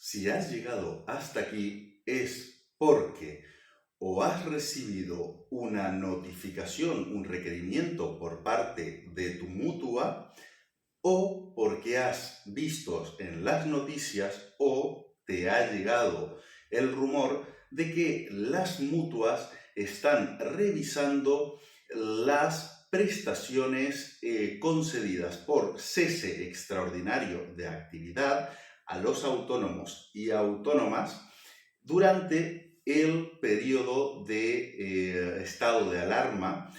Si has llegado hasta aquí es porque o has recibido una notificación, un requerimiento por parte de tu mutua, o porque has visto en las noticias o te ha llegado el rumor de que las mutuas están revisando las prestaciones concedidas por cese extraordinario de actividad a los autónomos y autónomas durante el periodo de estado de alarma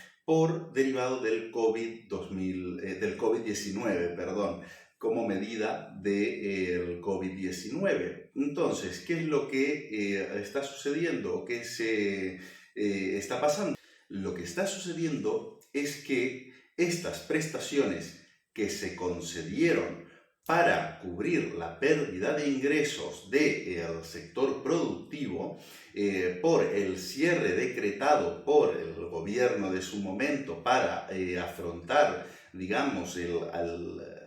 derivado del del COVID-19, perdón, como medida del COVID-19. Entonces, ¿qué es lo que está sucediendo? ¿Qué se está pasando? Lo que está sucediendo es que estas prestaciones que se concedieron para cubrir la pérdida de ingresos del sector productivo por el cierre decretado por el gobierno de su momento para afrontar, digamos,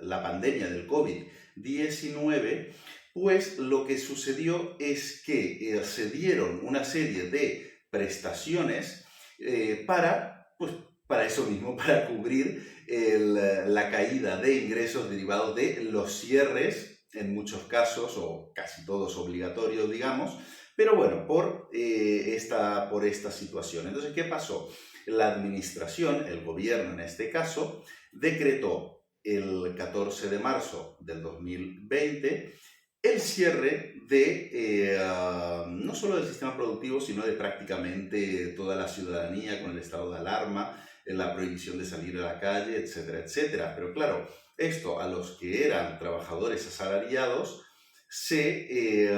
la pandemia del COVID-19, pues lo que sucedió es que se dieron una serie de prestaciones para eso mismo, para cubrir la caída de ingresos derivados de los cierres, en muchos casos, o casi todos obligatorios, digamos, pero bueno, por esta situación. Entonces, ¿qué pasó? La administración, el gobierno en este caso, decretó el 14 de marzo del 2020 el cierre de no solo del sistema productivo, sino de prácticamente toda la ciudadanía con el estado de alarma, la prohibición de salir a la calle, etcétera, etcétera. Pero claro, esto a los que eran trabajadores asalariados se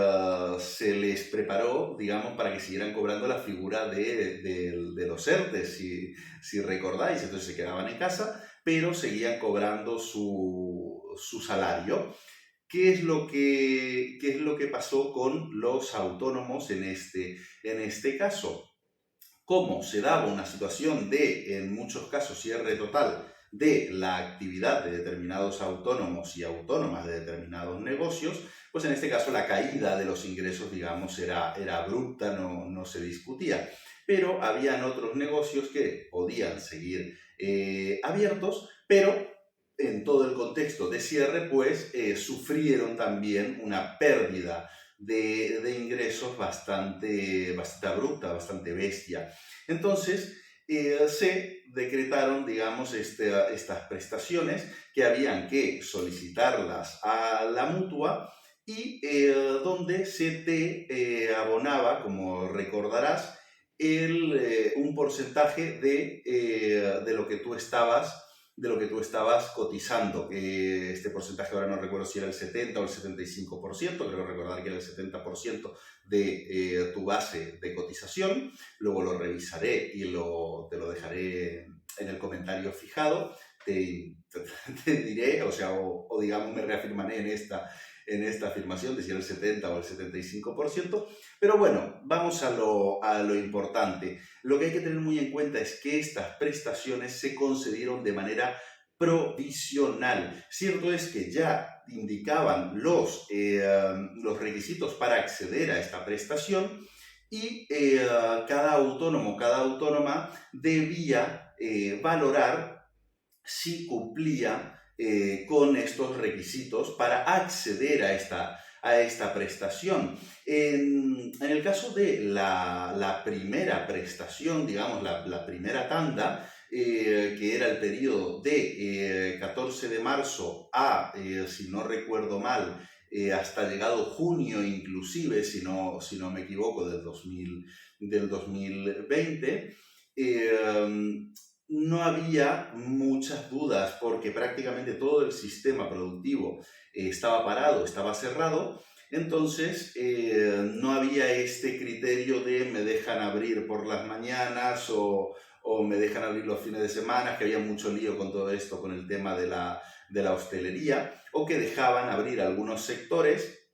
les preparó, digamos, para que siguieran cobrando la figura de los ERTES, si recordáis. Entonces se quedaban en casa, pero seguían cobrando su salario. ¿Qué es lo que pasó con los autónomos en este caso? Cómo se daba una situación de, en muchos casos, cierre total de la actividad de determinados autónomos y autónomas de determinados negocios, pues en este caso la caída de los ingresos, digamos, era abrupta, no se discutía. Pero habían otros negocios que podían seguir abiertos, pero en todo el contexto de cierre, pues sufrieron también una pérdida de ingresos bastante abrupta, bastante bestia. Entonces, se decretaron, digamos, estas prestaciones que habían que solicitarlas a la mutua y donde se te abonaba, como recordarás, un porcentaje de lo que tú estabas cotizando, que este porcentaje ahora no recuerdo si era el 70 o el 75%, creo recordar que era el 70% de tu base de cotización. Luego lo revisaré y te lo dejaré en el comentario fijado. Te diré, o digamos me reafirmaré en esta afirmación de si era el 70 o el 75%, pero bueno, vamos a lo importante. Lo que hay que tener muy en cuenta es que estas prestaciones se concedieron de manera provisional. Cierto es que ya indicaban los requisitos para acceder a esta prestación y cada autónomo, cada autónoma debía valorar si cumplía con estos requisitos para acceder a esta prestación. En el caso de la primera prestación, digamos, la primera tanda, que era el periodo de 14 de marzo a, si no recuerdo mal, hasta llegado junio inclusive, si no me equivoco, del 2020, no había muchas dudas porque prácticamente todo el sistema productivo estaba parado, estaba cerrado. Entonces no había este criterio de me dejan abrir por las mañanas o me dejan abrir los fines de semana, que había mucho lío con todo esto, con el tema de la hostelería, o que dejaban abrir algunos sectores,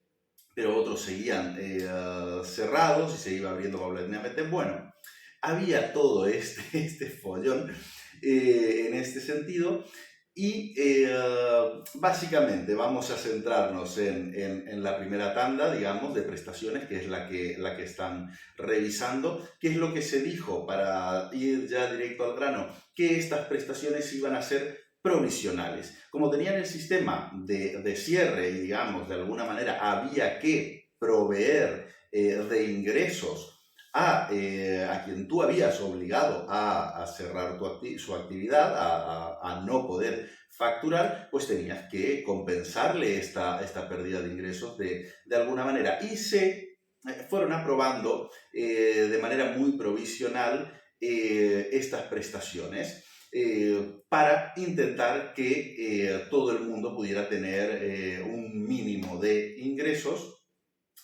pero otros seguían cerrados y se iba abriendo paulatinamente. Bueno, había todo este follón en este sentido, Y básicamente vamos a centrarnos en la primera tanda, digamos, de prestaciones, que es la que están revisando. ¿Qué es lo que se dijo para ir ya directo al grano? Que estas prestaciones iban a ser provisionales. Como tenían el sistema de cierre y, digamos, de alguna manera había que proveer de ingresos a quien tú habías obligado a cerrar su actividad, a no poder facturar, pues tenías que compensarle esta pérdida de ingresos de alguna manera. Y se fueron aprobando de manera muy provisional estas prestaciones para intentar que todo el mundo pudiera tener un mínimo de ingresos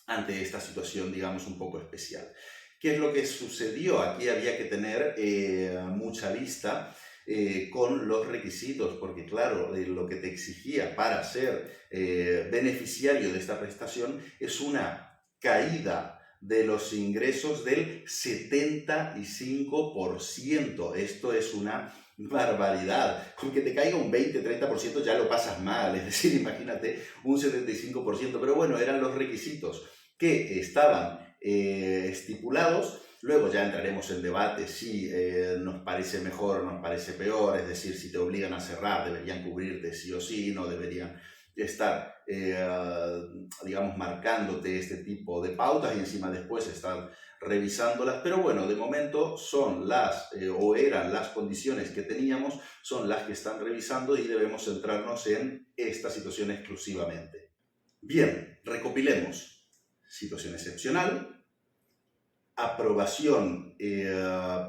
ante esta situación, digamos, un poco especial. ¿Qué es lo que sucedió? Aquí había que tener mucha vista con los requisitos, porque claro, lo que te exigía para ser beneficiario de esta prestación es una caída de los ingresos del 75%. Esto es una barbaridad. Con que te caiga un 20-30% ya lo pasas mal, es decir, imagínate un 75%, pero bueno, eran los requisitos que estaban estipulados. Luego ya entraremos en debate si nos parece mejor o nos parece peor, es decir, si te obligan a cerrar, deberían cubrirte sí o sí, no deberían estar, digamos, marcándote este tipo de pautas y encima después están revisándolas, pero bueno, de momento son o eran las condiciones que teníamos, son las que están revisando y debemos centrarnos en esta situación exclusivamente. Bien, recopilemos. Situación excepcional, aprobación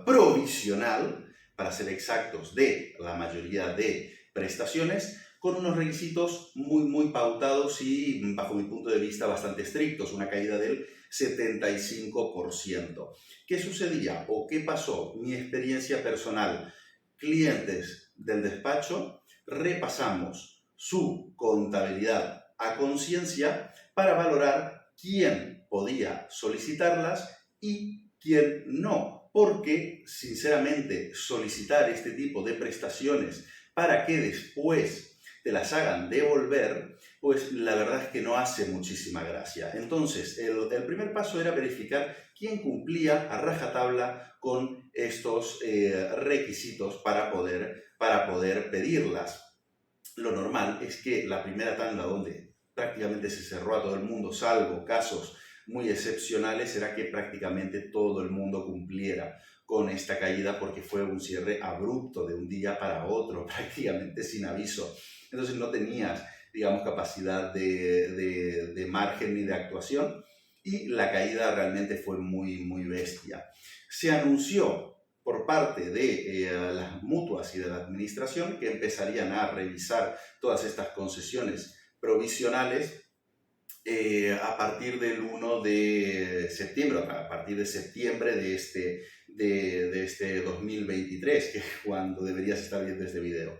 provisional, para ser exactos, de la mayoría de prestaciones, con unos requisitos muy pautados y, bajo mi punto de vista, bastante estrictos, una caída del 75%. ¿Qué sucedía o qué pasó? Mi experiencia personal. Clientes del despacho, repasamos su contabilidad a conciencia para valorar quién podía solicitarlas y quién no. Porque, sinceramente, solicitar este tipo de prestaciones para que después te las hagan devolver, pues la verdad es que no hace muchísima gracia. Entonces, el primer paso era verificar quién cumplía a rajatabla con estos requisitos para poder pedirlas. Lo normal es que la primera tanda, donde prácticamente se cerró a todo el mundo, salvo casos muy excepcionales, era que prácticamente todo el mundo cumpliera con esta caída, porque fue un cierre abrupto de un día para otro, prácticamente sin aviso. Entonces no tenías, digamos, capacidad de margen ni de actuación y la caída realmente fue muy bestia. Se anunció por parte de las mutuas y de la administración que empezarían a revisar todas estas concesiones provisionales a partir del 1 de septiembre, a partir de septiembre de este 2023, que es cuando deberías estar viendo este video.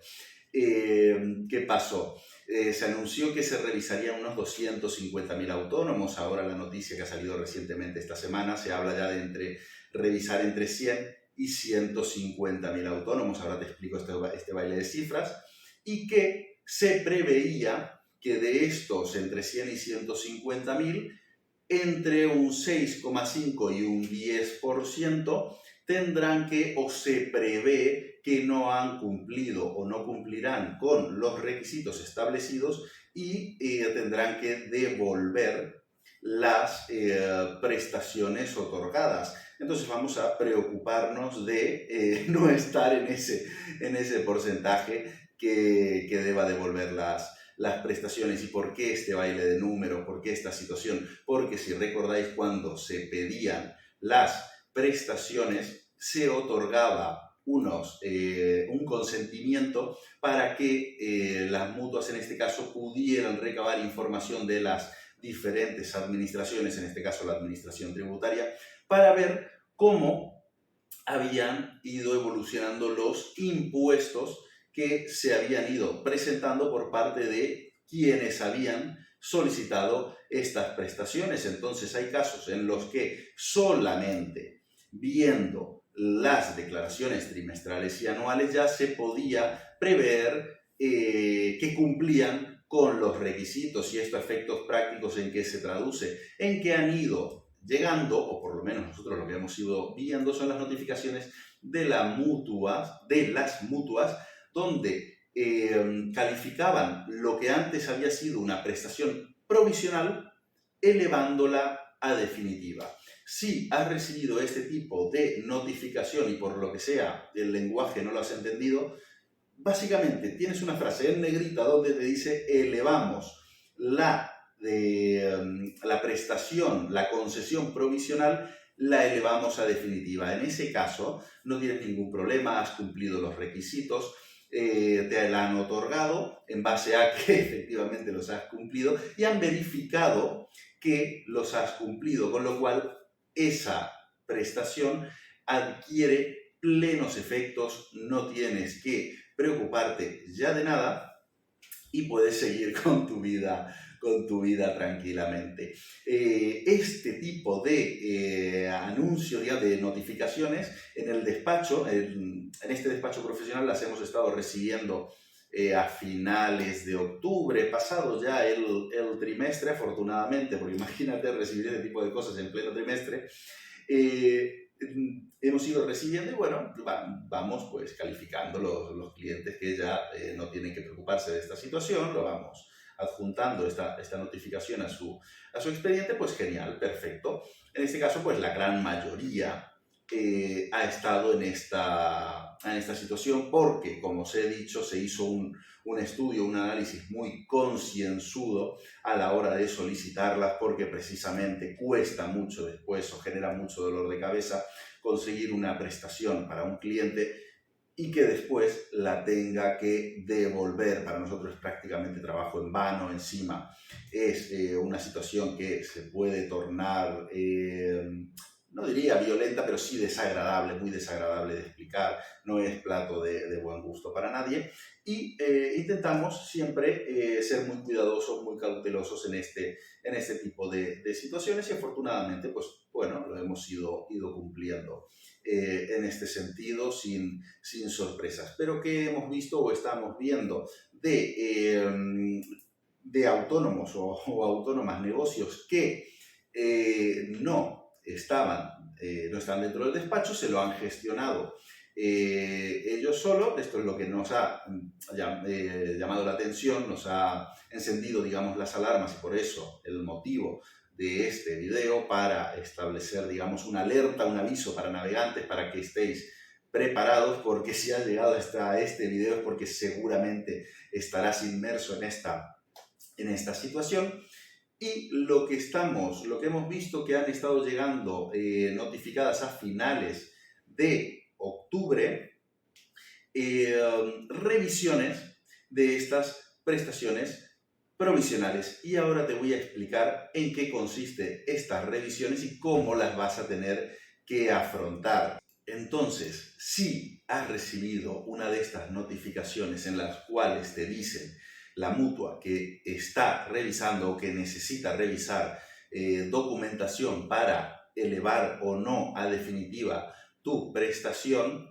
¿Qué pasó? Se anunció que se revisarían unos 250.000 autónomos. Ahora la noticia que ha salido recientemente esta semana se habla ya de revisar entre 100 y 150.000 autónomos. Ahora te explico este baile de cifras. Y que se preveía que de estos entre 100 y 150.000, entre un 6,5 y un 10% tendrán que, o se prevé que no han cumplido o no cumplirán con los requisitos establecidos y tendrán que devolver las prestaciones otorgadas. Entonces vamos a preocuparnos de no estar en ese porcentaje que deba devolver las prestaciones. ¿Y por qué este baile de números? ¿Por qué esta situación? Porque si recordáis, cuando se pedían las prestaciones, se otorgaba un consentimiento para que las mutuas, en este caso, pudieran recabar información de las diferentes administraciones, en este caso la administración tributaria, para ver cómo habían ido evolucionando los impuestos que se habían ido presentando por parte de quienes habían solicitado estas prestaciones. Entonces hay casos en los que solamente viendo las declaraciones trimestrales y anuales ya se podía prever que cumplían con los requisitos, y estos efectos prácticos en qué se traduce, en que han ido llegando, o por lo menos nosotros lo que hemos ido viendo son las notificaciones de las mutuas, donde calificaban lo que antes había sido una prestación provisional, elevándola a definitiva. Si has recibido este tipo de notificación y por lo que sea el lenguaje no lo has entendido, básicamente tienes una frase en negrita donde te dice elevamos la prestación, la concesión provisional, la elevamos a definitiva. En ese caso no tienes ningún problema, has cumplido los requisitos, te la han otorgado en base a que efectivamente los has cumplido y han verificado que los has cumplido, con lo cual esa prestación adquiere plenos efectos, no tienes que preocuparte ya de nada y puedes seguir con tu vida tranquilamente. Este tipo de anuncio, de notificaciones en el despacho, en este despacho profesional las hemos estado recibiendo a finales de octubre, pasado ya el trimestre, afortunadamente, porque imagínate recibir este tipo de cosas en pleno trimestre. Hemos ido recibiendo y bueno, vamos pues calificando los clientes que ya no tienen que preocuparse de esta situación, lo vamos adjuntando esta notificación a su expediente, pues genial, perfecto. En este caso, pues la gran mayoría ha estado en esta situación porque, como os he dicho, se hizo un estudio, un análisis muy concienzudo a la hora de solicitarlas, porque precisamente cuesta mucho después o genera mucho dolor de cabeza conseguir una prestación para un cliente y que después la tenga que devolver. Para nosotros es prácticamente trabajo en vano. Encima es una situación que se puede tornar, no diría violenta, pero sí desagradable, muy desagradable de explicar, no es plato de buen gusto para nadie, y intentamos siempre ser muy cuidadosos, muy cautelosos en este tipo de situaciones, y afortunadamente, pues bueno, lo hemos ido cumpliendo en este sentido sin sorpresas. Pero ¿qué hemos visto o estamos viendo de autónomos o autónomas, negocios que no están dentro del despacho, se lo han gestionado ellos solos? Esto es lo que nos ha llamado la atención, nos ha encendido, digamos, las alarmas, y por eso el motivo de este video, para establecer, digamos, una alerta, un aviso para navegantes, para que estéis preparados, porque si has llegado hasta este video es porque seguramente estarás inmerso en esta situación. Y lo que hemos visto que han estado llegando notificadas a finales de octubre, revisiones de estas prestaciones provisionales. Y ahora te voy a explicar en qué consiste estas revisiones y cómo las vas a tener que afrontar. Entonces, si has recibido una de estas notificaciones en las cuales te dicen la mutua que está revisando o que necesita revisar documentación para elevar o no a definitiva tu prestación,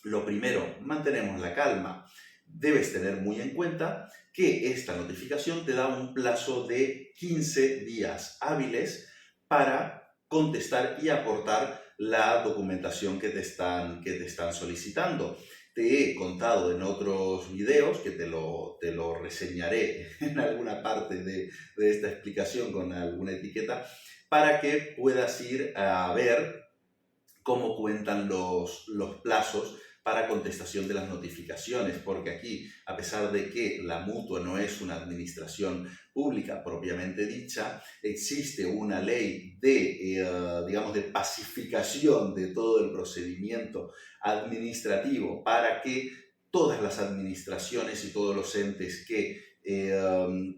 lo primero, mantenemos la calma. Debes tener muy en cuenta que esta notificación te da un plazo de 15 días hábiles para contestar y aportar la documentación que te están solicitando. Te he contado en otros videos, que te lo reseñaré en alguna parte de esta explicación con alguna etiqueta, para que puedas ir a ver cómo cuentan los plazos para contestación de las notificaciones, porque aquí, a pesar de que la mutua no es una administración pública propiamente dicha, existe una ley digamos, de pacificación de todo el procedimiento administrativo para que todas las administraciones y todos los entes que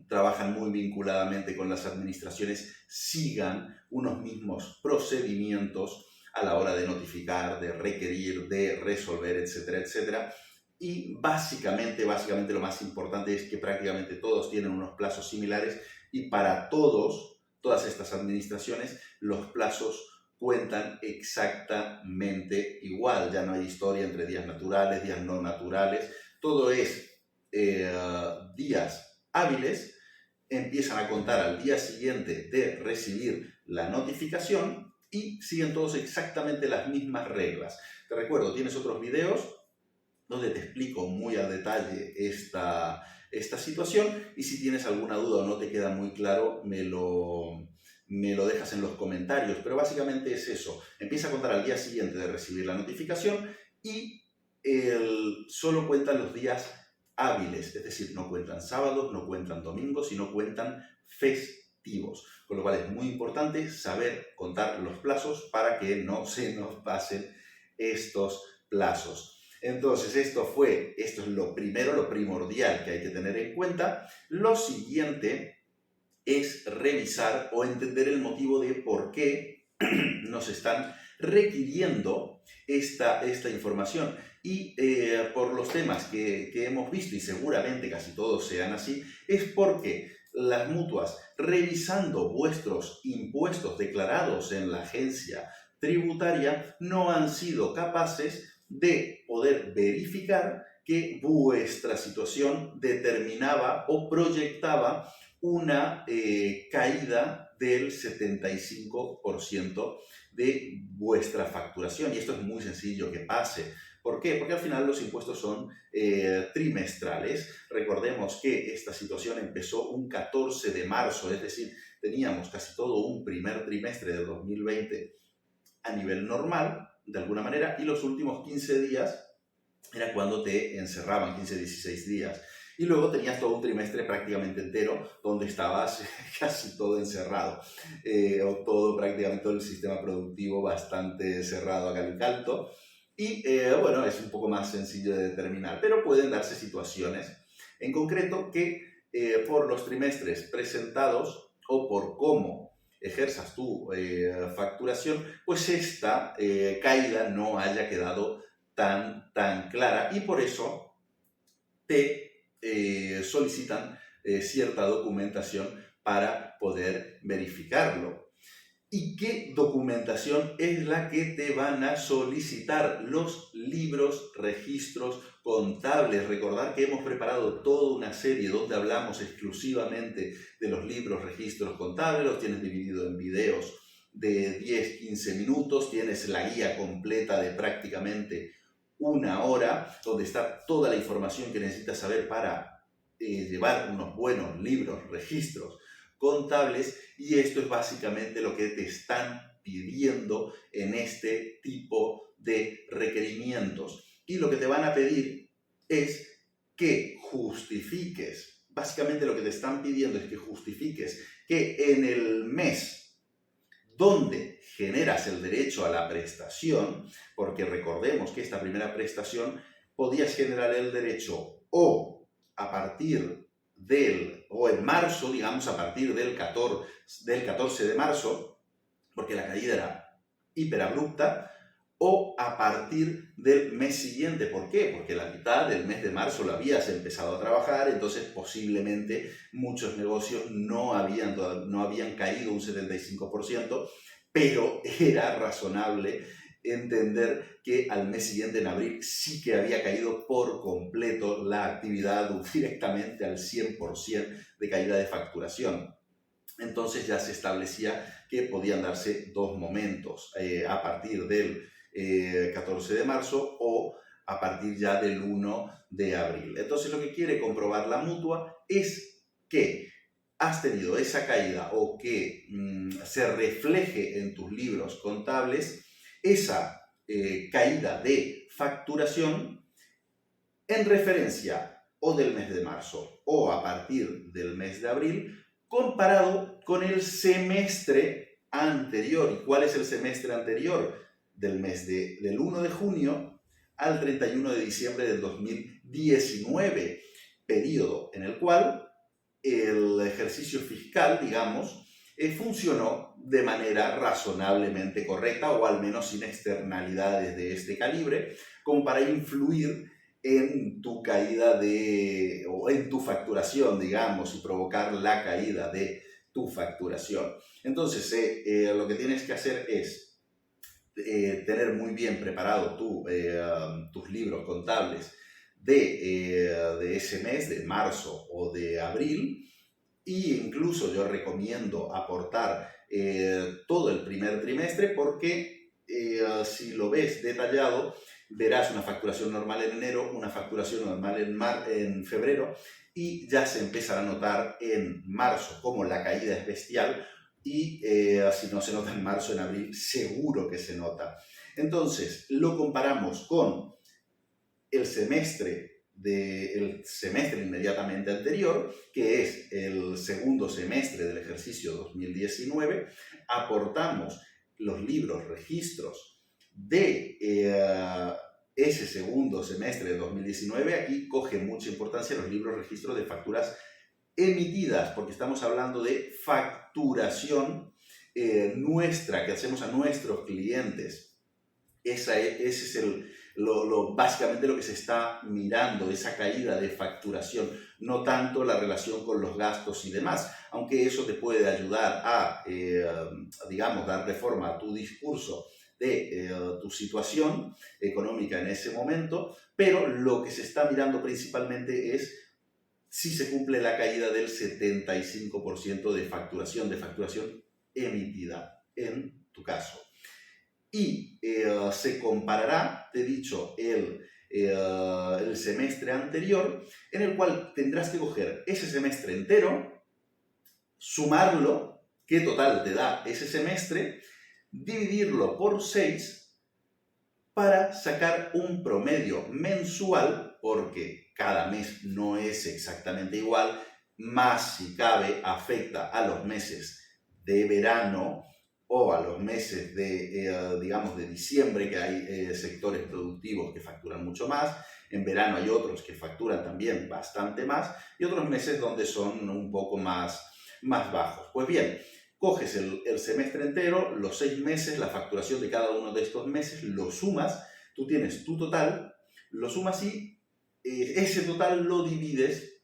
trabajan muy vinculadamente con las administraciones sigan unos mismos procedimientos a la hora de notificar, de requerir, de resolver, etcétera, etcétera. Y básicamente lo más importante es que prácticamente todos tienen unos plazos similares, y para todas estas administraciones los plazos cuentan exactamente igual. Ya no hay historia entre días naturales, días no naturales, todo es días hábiles, empiezan a contar al día siguiente de recibir la notificación y siguen todos exactamente las mismas reglas. Te recuerdo, tienes otros videos donde te explico muy a detalle esta situación, y si tienes alguna duda o no te queda muy claro, me lo dejas en los comentarios. Pero básicamente es eso, empieza a contar al día siguiente de recibir la notificación y solo cuentan los días hábiles, es decir, no cuentan sábados, no cuentan domingos, sino cuentan festivos. Con lo cual es muy importante saber contar los plazos para que no se nos pasen estos plazos. Entonces, esto es lo primero, lo primordial que hay que tener en cuenta. Lo siguiente es revisar o entender el motivo de por qué nos están requiriendo esta información. Y por los temas que hemos visto, y seguramente casi todos sean así, es porque las mutuas, revisando vuestros impuestos declarados en la agencia tributaria, no han sido capaces de poder verificar que vuestra situación determinaba o proyectaba una caída del 75% de vuestra facturación. Y esto es muy sencillo que pase. ¿Por qué? Porque al final los impuestos son trimestrales. Recordemos que esta situación empezó un 14 de marzo, es decir, teníamos casi todo un primer trimestre de 2020 a nivel normal, de alguna manera, y los últimos 15 días era cuando te encerraban, 15-16 días. Y luego tenías todo un trimestre prácticamente entero donde estabas casi todo encerrado, o prácticamente todo el sistema productivo bastante cerrado a cal y canto. Y bueno, es un poco más sencillo de determinar, pero pueden darse situaciones en concreto que por los trimestres presentados o por cómo ejerzas tu facturación, pues esta caída no haya quedado tan clara, y por eso te solicitan cierta documentación para poder verificarlo. ¿Y qué documentación es la que te van a solicitar? Los libros, registros contables. Recordar que hemos preparado toda una serie donde hablamos exclusivamente de los libros, registros contables. Los tienes dividido en videos de 10-15 minutos. Tienes la guía completa de prácticamente una hora, donde está toda la información que necesitas saber para llevar unos buenos libros, registros contables. Y esto es básicamente lo que te están pidiendo en este tipo de requerimientos. Y lo que te van a pedir es que justifiques, básicamente lo que te están pidiendo es que justifiques que en el mes donde generas el derecho a la prestación, porque recordemos que esta primera prestación podías generar el derecho o a partir o en marzo, digamos, a partir del 14 de marzo, porque la caída era hiperabrupta, o a partir del mes siguiente. ¿Por qué? Porque la mitad del mes de marzo lo habías empezado a trabajar, entonces posiblemente muchos negocios no habían caído un 75%, pero era razonable entender que al mes siguiente, en abril, sí que había caído por completo la actividad, directamente al 100% de caída de facturación. Entonces ya se establecía que podían darse dos momentos, a partir del 14 de marzo o a partir ya del 1 de abril. Entonces lo que quiere comprobar la mutua es que has tenido esa caída, o que se refleje en tus libros contables esa caída de facturación en referencia o del mes de marzo o a partir del mes de abril, comparado con el semestre anterior. ¿Y cuál es el semestre anterior? Del 1 de junio al 31 de diciembre del 2019, periodo en el cual el ejercicio fiscal, digamos, funcionó de manera razonablemente correcta, o al menos sin externalidades de este calibre, como para influir en tu caída o en tu facturación, digamos, y provocar la caída de tu facturación. Entonces, lo que tienes que hacer es tener muy bien preparado tus libros contables de ese mes, de marzo o de abril, y incluso yo recomiendo aportar todo el primer trimestre porque si lo ves detallado, verás una facturación normal en enero, una facturación normal en febrero, y ya se empezará a notar en marzo como la caída es bestial, y si no se nota en marzo, en abril, seguro que se nota. Entonces, lo comparamos con el semestre inmediatamente anterior, que es el segundo semestre del ejercicio 2019, aportamos los libros registros de ese segundo semestre de 2019. Aquí coge mucha importancia los libros registros de facturas emitidas, porque estamos hablando de facturación nuestra, que hacemos a nuestros clientes. Ese es básicamente lo que se está mirando, esa caída de facturación, no tanto la relación con los gastos y demás, aunque eso te puede ayudar a, digamos, darle forma a tu discurso de tu situación económica en ese momento, pero lo que se está mirando principalmente es si se cumple la caída del 75% de facturación emitida en tu caso. Y se comparará, te he dicho, el semestre anterior, en el cual tendrás que coger ese semestre entero, sumarlo, qué total te da ese semestre, dividirlo por 6 para sacar un promedio mensual, porque cada mes no es exactamente igual, más si cabe afecta a los meses de verano o a los meses digamos, de diciembre, que hay sectores productivos que facturan mucho más. En verano hay otros que facturan también bastante más y otros meses donde son un poco más bajos. Pues bien, coges el semestre entero, los 6 meses, la facturación de cada uno de estos meses, lo sumas, tú tienes tu total, lo sumas y ese total lo divides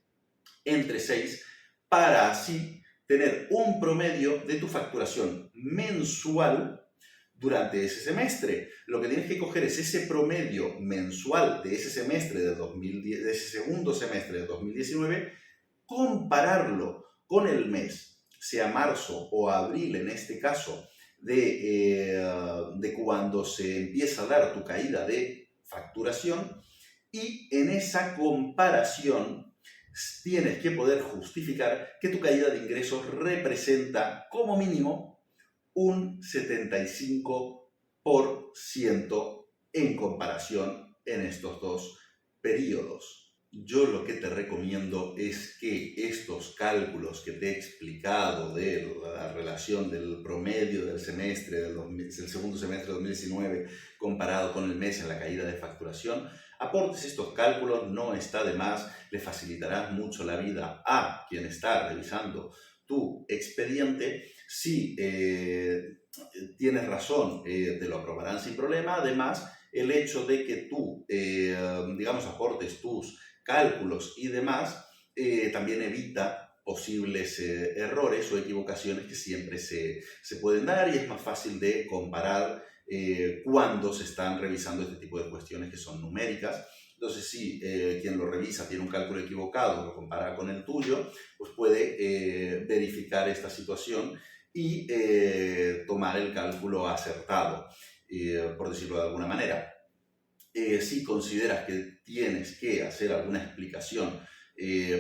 entre 6 para así tener un promedio de tu facturación mensual durante ese semestre. Lo que tienes que coger es ese promedio mensual de ese semestre de ese segundo semestre de 2019, compararlo con el mes, sea marzo o abril en este caso, de cuando se empieza a dar tu caída de facturación, y en esa comparación tienes que poder justificar que tu caída de ingresos representa como mínimo un 75% en comparación en estos dos periodos. Yo lo que te recomiendo es que estos cálculos que te he explicado de la relación del promedio del semestre, del segundo semestre de 2019 comparado con el mes en la caída de facturación, aportes estos cálculos, no está de más, le facilitarás mucho la vida a quien está revisando tu expediente. Si tienes razón, te lo aprobarán sin problema. Además, el hecho de que tú, digamos, aportes tus cálculos y demás, también evita posibles errores o equivocaciones que siempre se pueden dar, y es más fácil de comparar cuando se están revisando este tipo de cuestiones que son numéricas. Entonces, si quien lo revisa tiene un cálculo equivocado, lo compara con el tuyo, pues puede verificar esta situación y tomar el cálculo acertado, por decirlo de alguna manera. Si consideras que tienes que hacer alguna explicación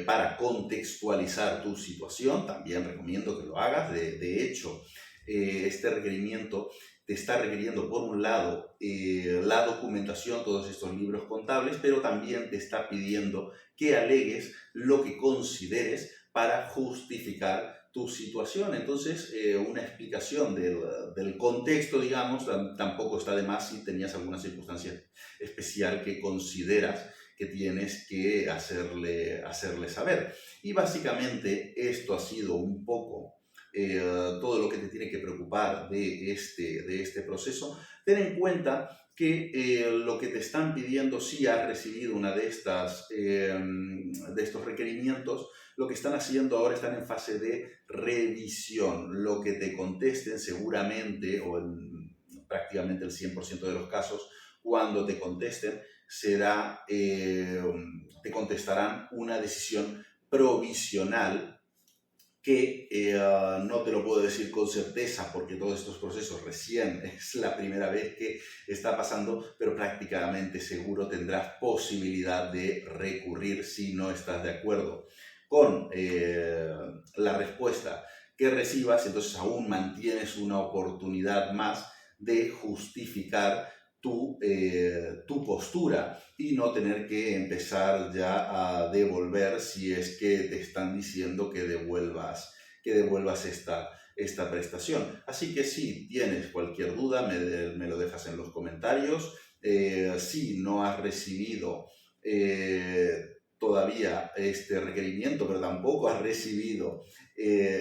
para contextualizar tu situación, también recomiendo que lo hagas. De hecho, este requerimiento te está requiriendo, por un lado, la documentación, todos estos libros contables, pero también te está pidiendo que alegues lo que consideres para justificar tu situación. Entonces, una explicación del contexto, digamos, tampoco está de más si tenías alguna circunstancia especial que consideras que tienes que hacerle saber. Y básicamente esto ha sido un poco todo lo que te tiene que preocupar de este proceso. Ten en cuenta que lo que te están pidiendo, si has recibido una de estos requerimientos, lo que están haciendo ahora, están en fase de revisión. Lo que te contesten seguramente, o en prácticamente el 100% de los casos, cuando te contesten, te contestarán una decisión provisional que no te lo puedo decir con certeza porque todos estos procesos recién es la primera vez que está pasando, pero prácticamente seguro tendrás posibilidad de recurrir si no estás de acuerdo con la respuesta que recibas. Entonces aún mantienes una oportunidad más de justificar tu postura y no tener que empezar ya a devolver si es que te están diciendo que devuelvas esta prestación. Así que si tienes cualquier duda, me lo dejas en los comentarios. Si no has recibido todavía este requerimiento, pero tampoco has recibido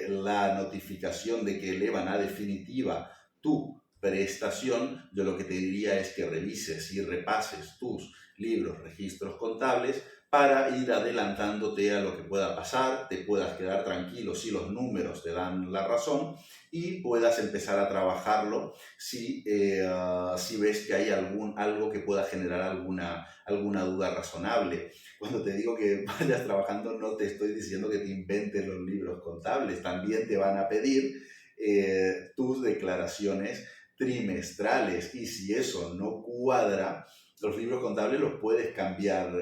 la notificación de que elevan a definitiva tu prestación, yo lo que te diría es que revises y repases tus libros, registros contables para ir adelantándote a lo que pueda pasar, te puedas quedar tranquilo si los números te dan la razón y puedas empezar a trabajarlo si ves que hay algo que pueda generar alguna duda razonable. Cuando te digo que vayas trabajando, no te estoy diciendo que te inventes los libros contables, también te van a pedir tus declaraciones trimestrales y si eso no cuadra, los libros contables los puedes cambiar,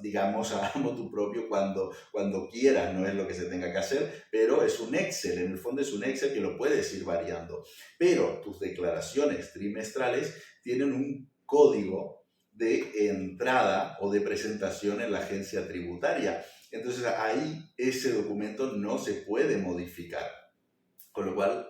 digamos, a motu propio cuando quieras, no es lo que se tenga que hacer, pero es un Excel, en el fondo es un Excel que lo puedes ir variando. Pero tus declaraciones trimestrales tienen un código de entrada o de presentación en la agencia tributaria. Entonces ahí ese documento no se puede modificar. Con lo cual,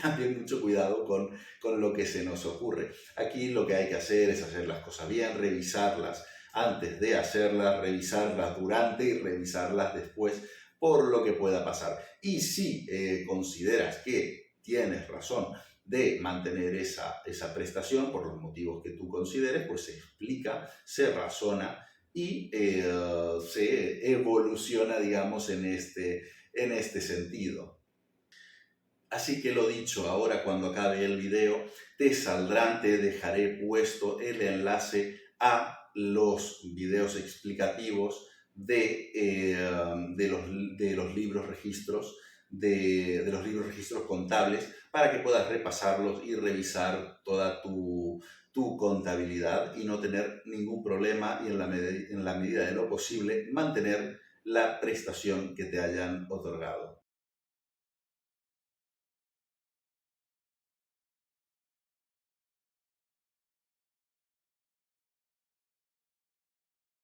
también mucho cuidado con lo que se nos ocurre. Aquí lo que hay que hacer es hacer las cosas bien, revisarlas antes de hacerlas, revisarlas durante y revisarlas después por lo que pueda pasar. Y si consideras que tienes razón de mantener esa prestación por los motivos que tú consideres, pues se explica, se razona y se evoluciona, digamos, en este sentido. Así que lo dicho, ahora cuando acabe el video te dejaré puesto el enlace a los videos explicativos de los libros registros, de los libros registros contables para que puedas repasarlos y revisar toda tu contabilidad y no tener ningún problema y en la medida de lo posible mantener la prestación que te hayan otorgado.